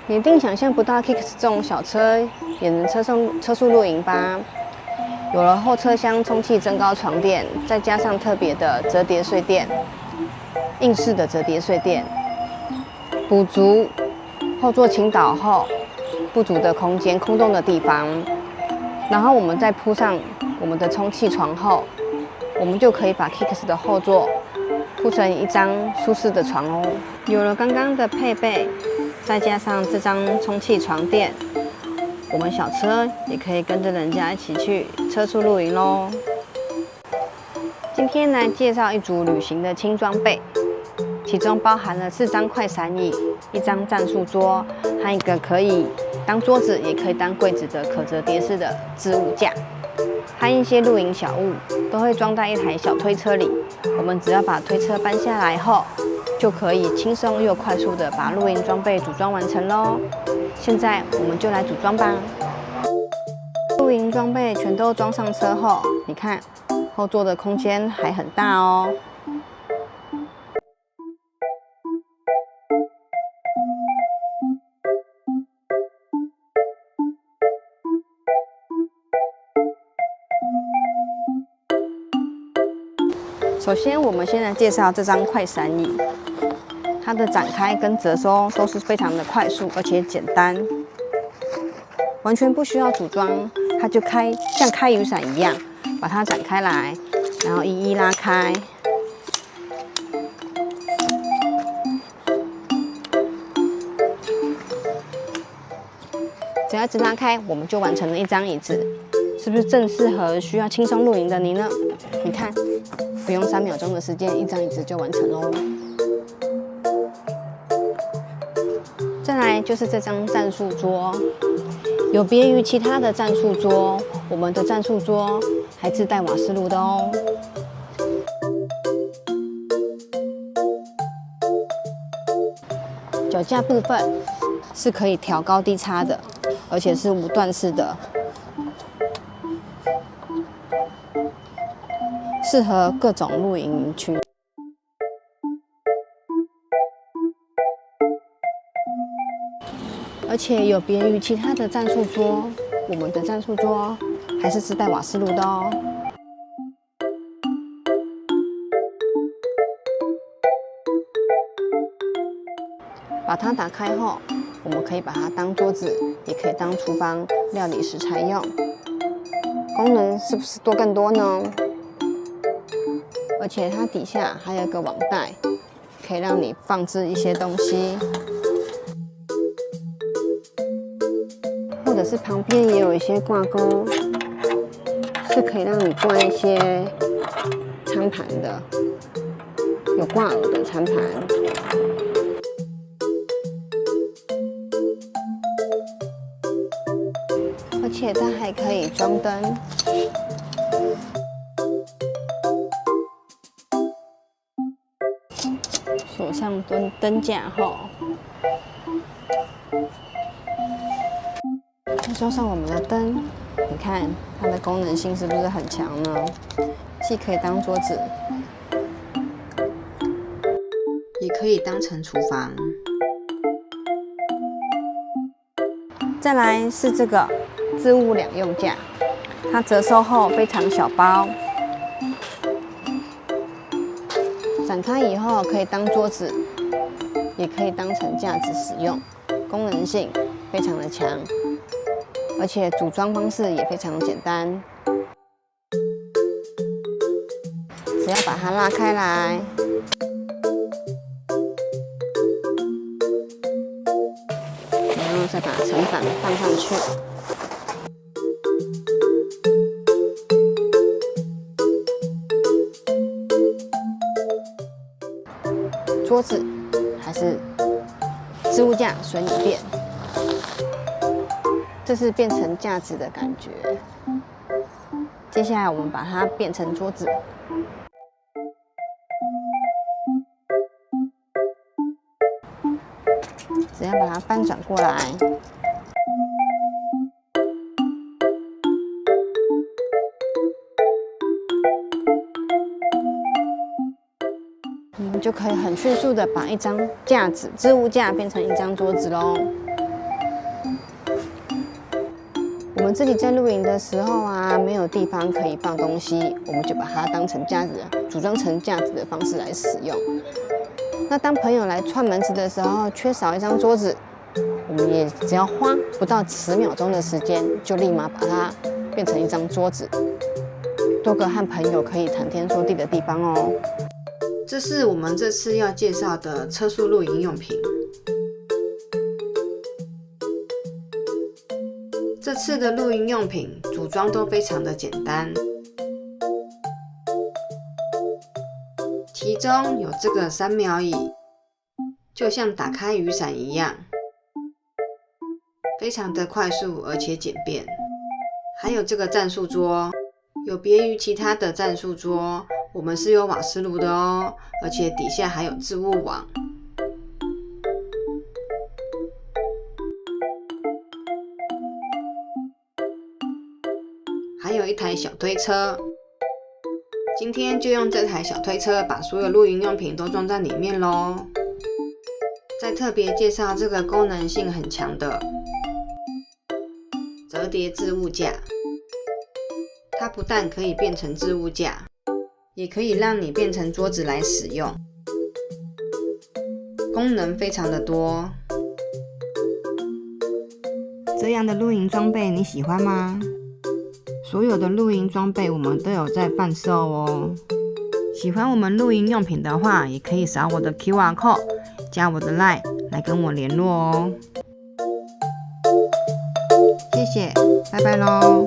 你一定想象不到 Kicks 这种小车也能车速露营吧？有了后车厢充气增高床垫，再加上特别的折叠睡垫，硬式的折叠睡垫，补足后座倾倒后不足的空间、空洞的地方。然后我们再铺上我们的充气床后，我们就可以把 Kicks 的后座铺成一张舒适的床哦。有了刚刚的配备，再加上这张充气床垫，我们小车也可以跟着人家一起去车速露营咯。今天来介绍一组旅行的轻装备，其中包含了4张快闪椅、1张战术桌，和一个可以当桌子也可以当柜子的可折叠式的置物架，和一些露营小物都会装在一台小推车里。我们只要把推车搬下来后，就可以轻松又快速的把露营装备组装完成咯。现在我们就来组装吧。露营装备全都装上车后，你看后座的空间还很大哦。首先，我们先来介绍这张快闪椅，它的展开跟折收都是非常的快速而且简单，完全不需要组装，它就像开雨伞一样，把它展开来，然后一一拉开。只要一直拉开，我们就完成了一张椅子，是不是正适合需要轻松露营的你呢？你看，不用3秒钟的时间，一张椅子就完成喽。再来就是这张战术桌，有别于其他的战术桌，我们的战术桌还自带瓦斯炉的哦。脚架部分是可以调高低差的，而且是无段式的，适合各种露营区。而且有别于其他的战术桌，我们的战术桌还是自带瓦斯炉的哦。把它打开后，我们可以把它当桌子，也可以当厨房料理食材用。功能是不是更多呢？而且它底下还有一个网袋，可以让你放置一些东西，或者是旁边也有一些挂钩，是可以让你挂一些餐盘的，有挂耳的餐盘。而且它还可以装灯，锁上灯架后，再装上我们的灯，你看它的功能性是不是很强呢？既可以当桌子，也可以当成厨房。再来是这个置物2用架，它折收后非常小包，展开以后可以当桌子，也可以当成架子使用，功能性非常的强，而且组装方式也非常简单，只要把它拉开来，然后再把层板放上去。桌子还是置物架随你便，这是变成架子的感觉。接下来我们把它变成桌子，只要把它翻转过来，我们就可以很迅速的把一张架子、置物架变成一张桌子咯。我们自己在露营的时候啊，没有地方可以放东西，我们就把它当成架子，组装成架子的方式来使用。那当朋友来串门子的时候，缺少一张桌子，我们也只要花不到10秒钟的时间，就立马把它变成一张桌子，多个和朋友可以谈天说地的地方哦。这是我们这次要介绍的车宿露营用品。这次的露营用品组装都非常的简单，其中有这个3秒椅，就像打开雨伞一样，非常的快速而且简便。还有这个战术桌，有别于其他的战术桌，我们是有瓦斯炉的哦，而且底下还有置物网。还有一台小推车，今天就用这台小推车把所有露营用品都装在里面咯。再特别介绍这个功能性很强的折叠置物架，它不但可以变成置物架，也可以让你变成桌子来使用，功能非常的多。这样的露营装备你喜欢吗？所有的露营装备我们都有在贩售哦。喜欢我们露营用品的话，也可以扫我的 QR code， 加我的 LINE 来跟我联络哦。谢谢，拜拜咯。